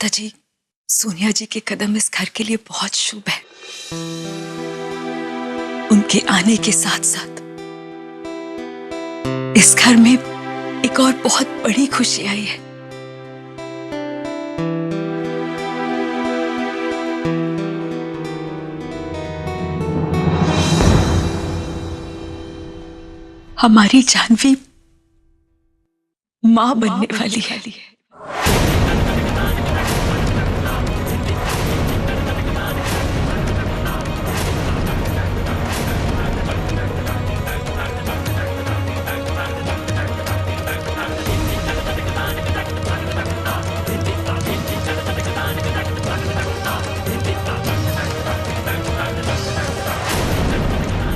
माताजी, सोनिया जी के कदम इस घर के लिए बहुत शुभ है। उनके आने के साथ साथ इस घर में एक और बहुत बड़ी खुशी आई है। हमारी जानवी मां बनने वाली है।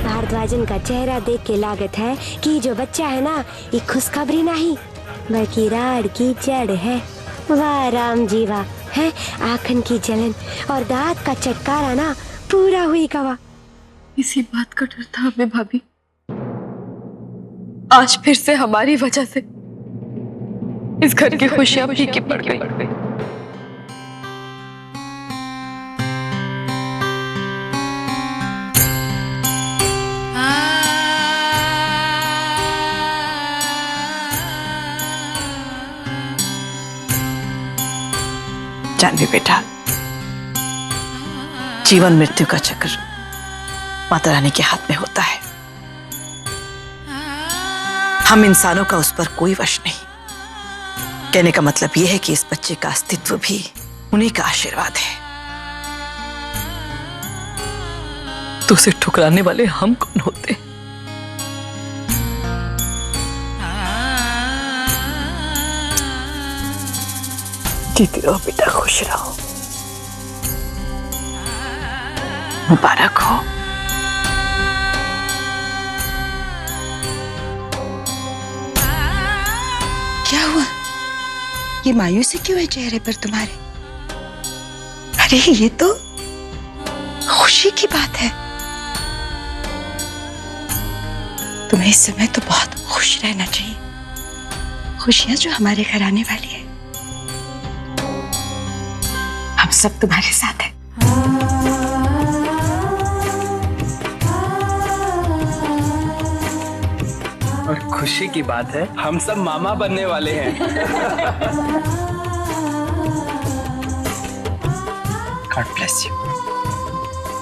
भारद्वाजन का चेहरा देख के लागत है कि जो बच्चा है ना, ये खुशखबरी नहीं बल्कि राड की जड़ है। वाह राम जी वाह, है आंखन की जलन और दांत का चटकारा ना पूरा हुई कवा। इसी बात का डर था हमें भाभी, आज फिर से हमारी वजह से इस घर की खुशियां फीकी पड़ गई। जानवी बेटा, जीवन मृत्यु का चक्र माता रानी के हाथ में होता है। हम इंसानों का उस पर कोई वश नहीं। कहने का मतलब यह है कि इस बच्चे का अस्तित्व भी उन्हीं का आशीर्वाद है। तो उसे ठुकराने वाले हम कौन होते हैं? जीती रहो बेटा, खुश रहो, मुबारक हो। क्या हुआ? ये मायूसी क्यों है चेहरे पर तुम्हारे? अरे ये तो खुशी की बात है। तुम्हें इस समय तो बहुत खुश रहना चाहिए। खुशियां जो हमारे घर आने वाली है, हम सब तुम्हारे साथ हैं। और खुशी की बात है, हम सब मामा बनने वाले हैं। God bless you।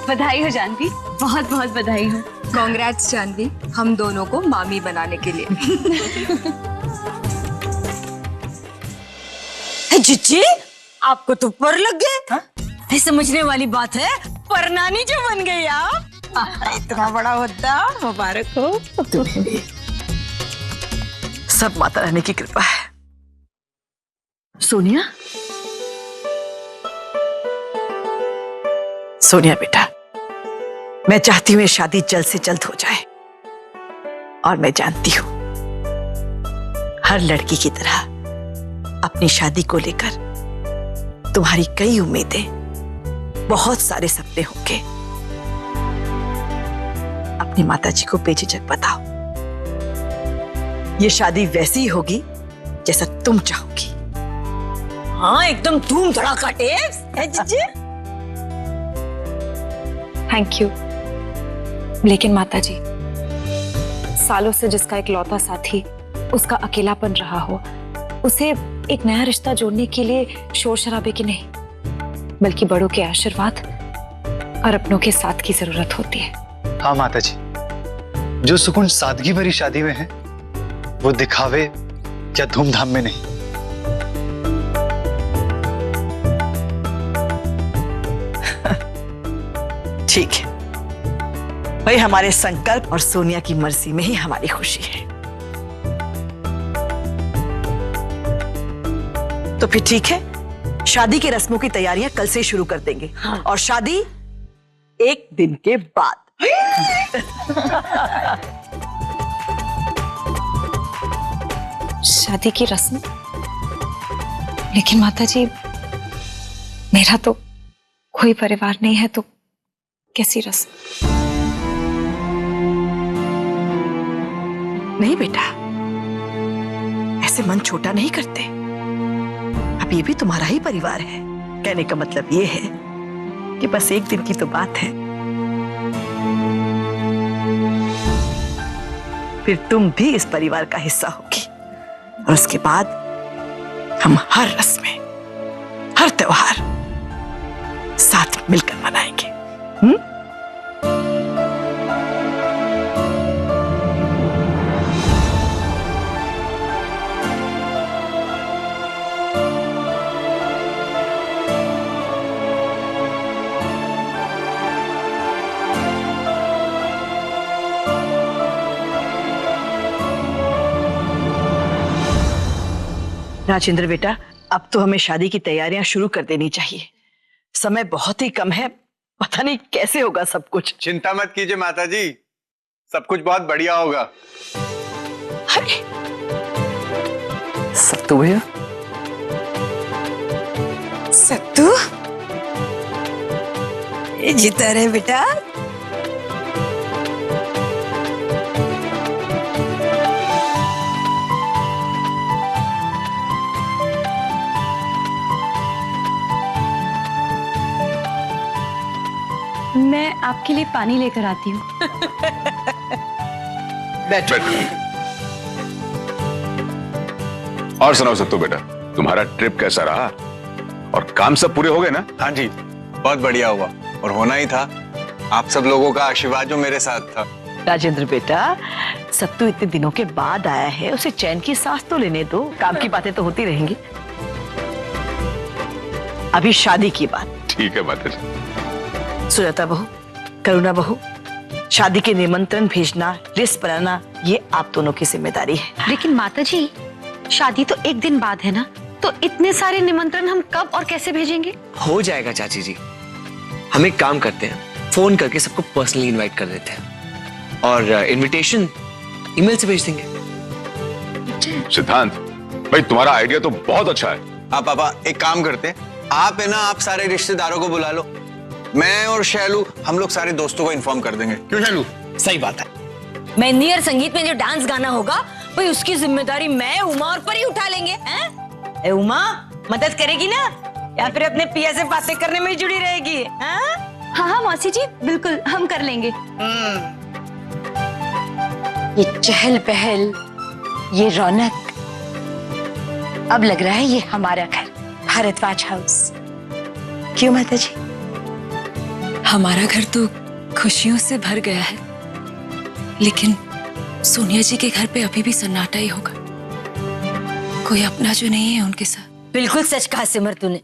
बधाई हो जानवी, बहुत बहुत बधाई हो। कांग्रेट्स जानवी, हम दोनों को मामी बनाने के लिए। जीजी, आपको तो पर लग गए। समझने वाली बात है, पर नानी जो बन गई आप। इतना बड़ा होता, मुबारक हो तुम्हें भी। सब माता रानी की कृपा है। सोनिया, सोनिया बेटा, मैं चाहती हूँ ये शादी जल्द से जल्द हो जाए। और मैं जानती हूँ हर लड़की की तरह अपनी शादी को लेकर तुम्हारी कई उम्मीदें, बहुत सारे सपने होंगे। अपनी माताजी को बेझिझक बताओ, ये शादी वैसी ही होगी जैसा तुम चाहोगी। हाँ, एकदम धूम धड़ाका टेप है जीजी। Thank you. लेकिन माताजी, सालों से जिसका एक लौता साथी उसका अकेलापन रहा हो, उसे एक नया रिश्ता जोड़ने के लिए शोर शराबे की नहीं, बल्कि बड़ों के आशीर्वाद और अपनों के साथ की जरूरत होती है। हाँ माता जी, जो सुकून सादगी भरी शादी में है, वो दिखावे या धूमधाम में नहीं। ठीक है भाई, हमारे संकल्प और सोनिया की मर्जी में ही हमारी खुशी है। तो फिर ठीक है, शादी की रस्मों की तैयारियां कल से शुरू कर देंगे। हाँ। और शादी 1 दिन के बाद। शादी की रस्म? लेकिन माताजी, मेरा तो कोई परिवार नहीं है, तो कैसी रस्म? नहीं बेटा, ऐसे मन छोटा नहीं करते। अब ये भी तुम्हारा ही परिवार है। कहने का मतलब ये है कि बस एक दिन की तो बात है, फिर तुम भी इस परिवार का हिस्सा होगी और उसके बाद हम हर रस्में, हर त्योहार साथ मिलकर मनाएंगे। राजेंद्र बेटा, अब तो हमें शादी की तैयारियां शुरू कर देनी चाहिए। समय बहुत ही कम है, पता नहीं कैसे होगा सब कुछ। चिंता मत कीजिए माता जी, सब कुछ बहुत बढ़िया होगा। अरे सत्तू भैया, सत्तू जीता रहे बेटा। मैं आपके लिए पानी लेकर आती हूँ। बैठो। और सुनाओ सत्तू बेटा, तुम्हारा ट्रिप कैसा रहा और काम सब पूरे हो गए ना? हाँ जी, बहुत बढ़िया हुआ और होना ही था। आप सब लोगों का आशीर्वाद जो मेरे साथ था। राजेंद्र बेटा, सत्तू इतने दिनों के बाद आया है, उसे चैन की सांस तो लेने दो। काम की बातें तो होती रहेंगी, अभी शादी की बात। ठीक है माता जी। सुजाता बहू, करुणा बहू, शादी के निमंत्रण भेजना, लिस्ट बनाना, ये आप दोनों की जिम्मेदारी है। लेकिन माता जी, शादी तो एक दिन बाद है ना, तो इतने सारे निमंत्रण हम कब और कैसे भेजेंगे? हो जाएगा चाची जी। हम एक काम करते हैं, फोन करके सबको पर्सनली इनवाइट कर देते हैं और इनविटेशन ईमेल से भेज देंगे। सिद्धांत भाई, तुम्हारा आइडिया तो बहुत अच्छा है। आप पापा एक काम करते हैं, आप है ना, आप सारे रिश्तेदारों को बुला लो। मैं और शैलू, हम लोग सारे दोस्तों को इन्फॉर्म कर देंगे। क्यों शैलू? सही बात है। मेहंदी और संगीत में जो डांस गाना होगा, भाई उसकी जिम्मेदारी मैं, उमा और परी उठा लेंगे। हैं? ए उमा मदद करेगी ना, या फिर अपने पिया से बातें करने में ही जुड़ी रहेगी? हैं? हाँ हाँ मौसी जी, बिल्कुल हम कर लेंगे। ये चहल पहल, ये रौनक, अब लग रहा है ये हमारा घर, भारद्वाज हाउस। क्यों माता जी? हमारा घर तो खुशियों से भर गया है, लेकिन सोनिया जी के घर पे अभी भी सन्नाटा ही होगा। कोई अपना जो नहीं है उनके साथ। बिल्कुल सच कहा सिमर तूने।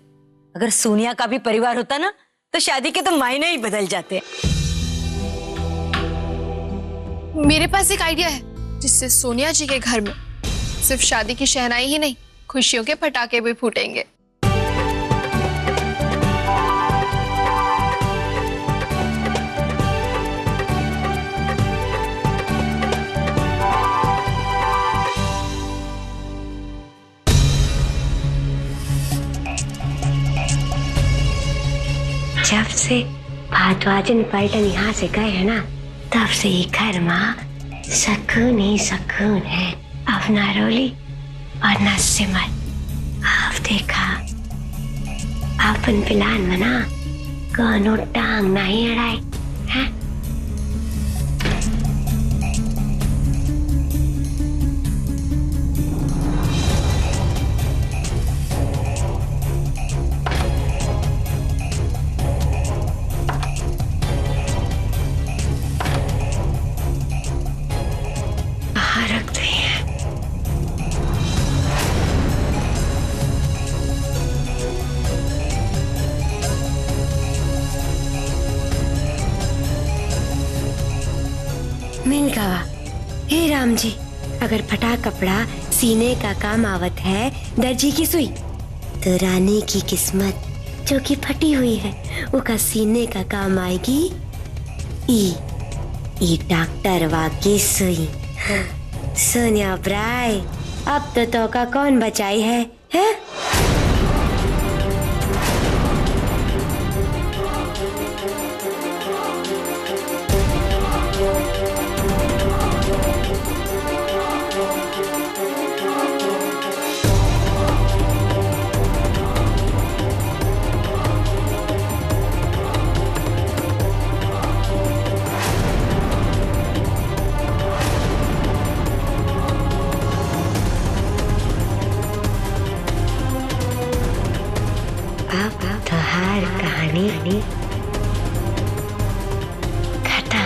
अगर सोनिया का भी परिवार होता ना, तो शादी के तो मायने ही बदल जाते। मेरे पास एक आइडिया है, जिससे सोनिया जी के घर में सिर्फ शादी की शहनाई ही नहीं, खुशियों के पटाखे भी फूटेंगे। जब से भारद्वाजन पलटन यहाँ से गए हैं ना, तब से ये घर में सुकून ही सुकून है। अब ना रोली और ना सिमर। आप देखा, अपन प्लान बना, कोनो टांग नहीं अड़ाई है। मिल गवा। हे राम जी, अगर फटा कपड़ा सीने का काम आवत है दर्जी की सुई, तो रानी की किस्मत जो कि फटी हुई है, वो का सीने का काम आएगी ई डॉक्टर वाकी सुई। सोनिया ब्राय, अब तो का कौन बचाई है, हैं? रानी खत्म।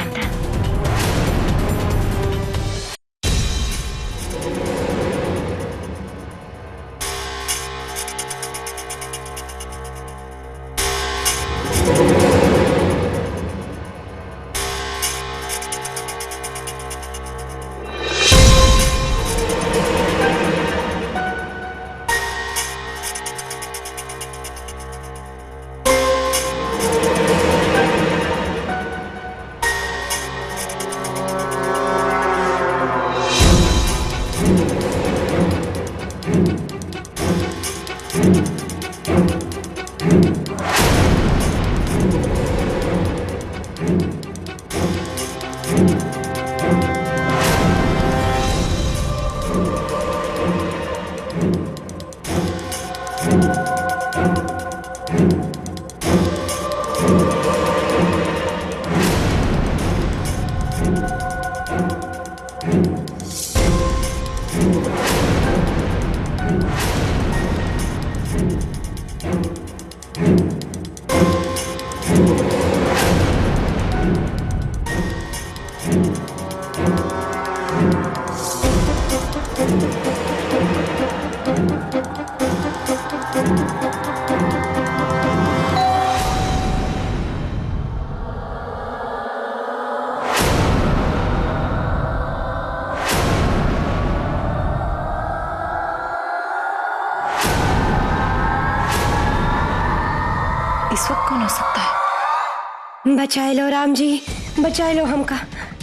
इस वक्त कौन हो सकता है? बचाए लो राम जी, बचाए लो हमका।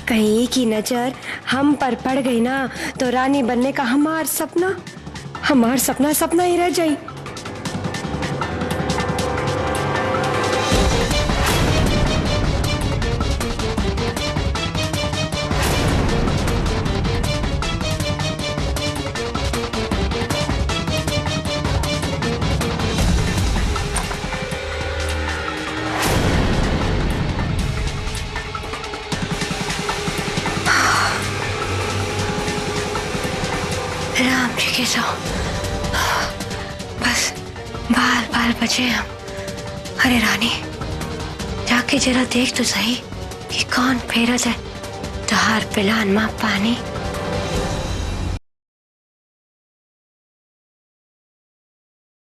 कहीं की नजर हम पर पड़ गई ना तो रानी बनने का हमार सपना सपना ही रह जाई। राम जी के सो बस बाल बाल बचे हम। अरे रानी जाके जरा देख तो सही कि कौन फेरत है तहार पिलान माँ पानी।